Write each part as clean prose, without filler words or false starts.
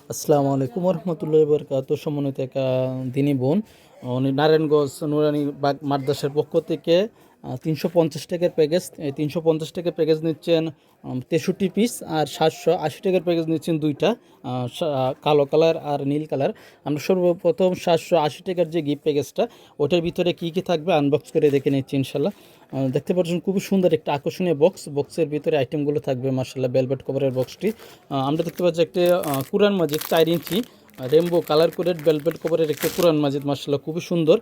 আসসালামু আলাইকুম রহমতুল্লাহি বরকাত। সমন্বিত এক দিনী বোন উনি নারায়ণগঞ্জ নুরানি বাগ মাদ্রাসার পক্ষ থেকে 350 টাকার প্যাকেজ, এই 350 টাকার প্যাকেজ নিচ্ছেন 63 পিস, আর 780 টাকার প্যাকেজ নিচ্ছেন দুইটা, কালো কালার আর নীল কালার। আমরা সর্বপ্রথম 780 টাকার যে গিফট প্যাকেজটা, ওটার ভিতরে কী কী থাকবে আনবক্স করে দেখে নিচ্ছি ইনশাল্লাহ। দেখতে পাচ্ছেন খুবই সুন্দর একটা আকর্ষণীয় বক্সের ভিতরে আইটেমগুলো থাকবে মাশাআল্লাহ। ভেলভেট কভারের বক্সটি আমরা দেখতে পাচ্ছি একটা কুরআন মাজিদ 4 ইঞ্চি রেমবো কালার কোডেড ভেলভেট কভারের একটা কুরআন মাজিদ মাশাআল্লাহ খুবই সুন্দর।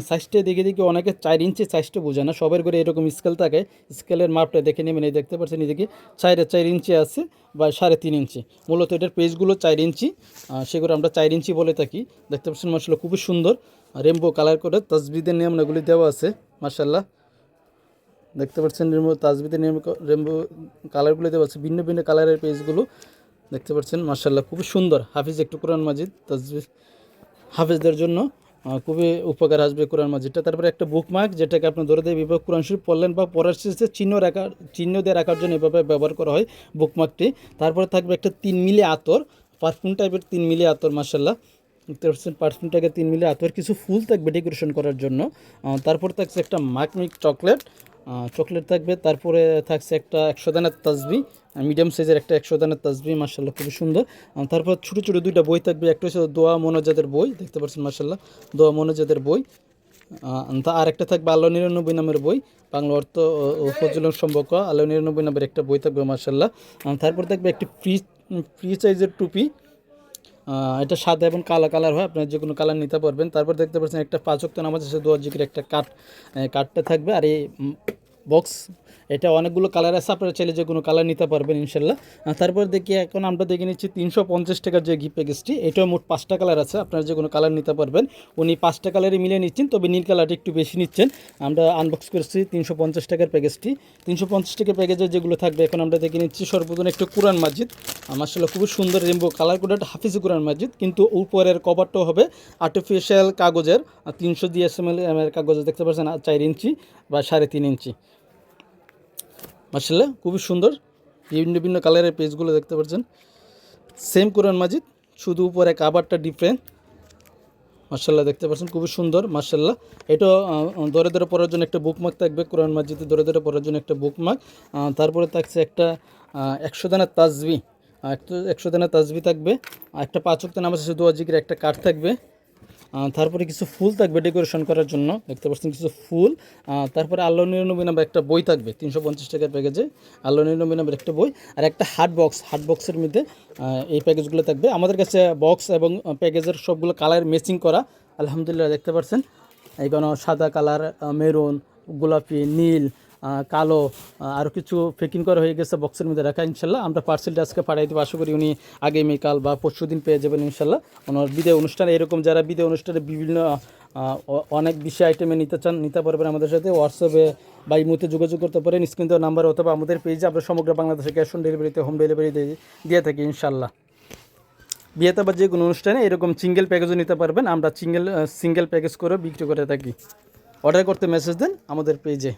সাইজটা দেখে অনেকে 4 ইঞ্চি সাইজটা বোঝে না, সবার করে এরকম স্কেল থাকে, স্কেলের মাপটা দেখে নেবেন। এই দেখতে পাচ্ছেন এদিকে 4 ইঞ্চি আছে বা 3.5 ইঞ্চি, মূলত এটার পেজগুলো 4 ইঞ্চি, সেগুলো আমরা 4 ইঞ্চি বলে থাকি। দেখতে পাচ্ছেন মাশাআল্লাহ খুবই সুন্দর রেমবো কালার কোডের তাসবিদের নিয়মগুলি দেওয়া আছে মাশাআল্লাহ। দেখতে পাচ্ছেন তাসবিদের নিয়ম রেমবো কালারগুলো দেওয়া আছে, ভিন্ন ভিন্ন কালারের পেজগুলো দেখতে পাচ্ছেন মাশাআল্লাহ খুবই সুন্দর। হাফিজ একটু কোরআন মাজিদ তাসবিহ হাফিজদের জন্য খুবই উপকার আসবে কোরআন মাজিদটা। তারপরে একটা বুকমার্ক, যেটাকে আপনি ধরে দিয়ে বিভাগ কোরআন শরীফ পড়লেন বা পড়ার শেষে চিহ্ন দিয়ে রাখার জন্য এভাবে ব্যবহার করা হয় বুকমার্কটি। তারপরে থাকবে একটা 3 মিলি আতর, পারফিউম টাইপের 3 মিলি আতর মাশাআল্লাহ। দেখতে পাচ্ছেন পারফিউমটাকে 3 মিলি আতর, কিছু ফুল থাকবে ডেকোরেশন করার জন্য। তারপর থাকছে একটা মাকমিক চকলেট থাকবে। তারপরে থাকছে একটা 100 দানার তাসবিহ, মিডিয়াম সাইজের একটা 100 দানার তাসবিহ মাশাআল্লাহ খুবই সুন্দর। তারপর ছোটো ছোটো দুইটা বই থাকবে, একটা হচ্ছে দোয়া মোনাজাতের বই, দেখতে পাচ্ছেন মাশাআল্লাহ দোয়া মোনাজাতের বই। আর একটা থাকবে আল্লাহ 99 নামের বই, বাংলা অর্থ ও ফজিলত সম্পর্ক আল্লাহ 99 নামের একটা বই থাকবে মাশাআল্লাহ। তারপর থাকবে একটি ফ্রি সাইজের টুপি, এটা সাদা এবং কালো কালার হয়, আপনারা যে কোনো কালার নিতে পারবেন। তারপর দেখতে পাচ্ছেন একটা 5 ওয়াক্ত নামাজ শেষে দোয়া জিকির একটা কার্ডটা থাকবে। আর এই বক্স, এটা অনেকগুলো কালার আছে, আপনারা চাইলে যে কোনো কালার নিতে পারবেন ইনশাল্লাহ। তারপর দেখি এখন আমরা দেখে নিচ্ছি 350 টাকার যে গিফট প্যাকেজটি, এটাও মোট 5টা কালার আছে, আপনারা যে কোনো কালার নিতে পারবেন। উনি 5টা কালারই মিলিয়ে নিচ্ছেন, তবে নীল কালারটা একটু বেশি নিচ্ছেন। আমরা আনবক্স করেছি 350 টাকার প্যাকেজটি। 350 টাকার প্যাকেজে যেগুলো থাকবে এখন আমরা দেখে নিচ্ছি। সর্বপ্রথম একটু কোরআন মাজিদ মাশাআল্লাহ খুবই সুন্দর রেমবো কালার কোডেড হাফিজ কোরআন মাজিদ, কিন্তু উপরের কভারটাও হবে আর্টিফিশিয়াল কাগজের, 300 DSML এর কাগজ, দেখতে পাচ্ছেন 4 ইঞ্চি বা 3.5 ইঞ্চি মাশাআল্লাহ খুবই সুন্দর। বিভিন্ন বিভিন্ন কালারের পেজগুলো দেখতে পাচ্ছেন, সেম কোরআন মাজিদ, শুধু উপরে কাভারটা ডিফারেন্ট মাশাআল্লাহ। দেখতে পাচ্ছেন খুবই সুন্দর মাশাআল্লাহ। এটা ধরে ধরে পড়ার জন্য একটা বুকমার্ক থাকবে, কোরআন মাজিদে ধরে ধরে পড়ার জন্য একটা বুকমার্ক। তারপরে থাকছে একটা 100 দানার তাসবিহ, একটা 100 দানার তাসবিহ থাকবে, একটা 5 ওয়াক্ত নামাজ শেষে দোয়া জিকির একটা কার্ড থাকবে। তারপরে কিছু ফুল থাকবে ডেকোরেশন করার জন্য, দেখতে পাচ্ছেন কিছু ফুল। তারপরে আল্লাহ 99 নামের একটা বই থাকবে 350 টাকার প্যাকেজে, আল্লাহ 99 নামের একটা বই। আর একটা হার্ড বক্সের মধ্যে এই প্যাকেজগুলো থাকবে। আমাদের কাছে বক্স এবং প্যাকেজের সবগুলো কালার ম্যাচিং করা আলহামদুলিল্লাহ। দেখতে পাচ্ছেন এইখানে সাদা কালার, মেরুন, গোলাপি, নীল, কালো, আরও কিছু প্যাকিং করা হয়ে গেছে বক্সের মধ্যে রাখা ইনশাল্লাহ। আমরা পার্সেলটা আজকে পাঠাই দেবো, আশা করি উনি আগামীকাল বা পরশু দিন পেয়ে যাবেন ইনশাল্লাহ। ওনার বিদায় অনুষ্ঠানে, এরকম যারা বিদায় অনুষ্ঠানে বিভিন্ন অনেক বেশি আইটেমে নিতে চান, নিতে পারবেন আমাদের সাথে হোয়াটসঅ্যাপে বা ইমোতে যোগাযোগ করতে পারেন, স্ক্রিন দেওয়া নাম্বার অথবা আমাদের পেজে। আমরা সমগ্র বাংলাদেশে ক্যাশ অন ডেলিভারিতে হোম ডেলিভারি দিয়ে থাকি ইনশাল্লাহ। বিয়েতে বা যে কোনো অনুষ্ঠানে এরকম সিঙ্গেল প্যাকেজও নিতে পারবেন, আমরা সিঙ্গেল প্যাকেজ করে বিক্রি করে থাকি। অর্ডার করতে মেসেজ দেন আমাদের পেজে।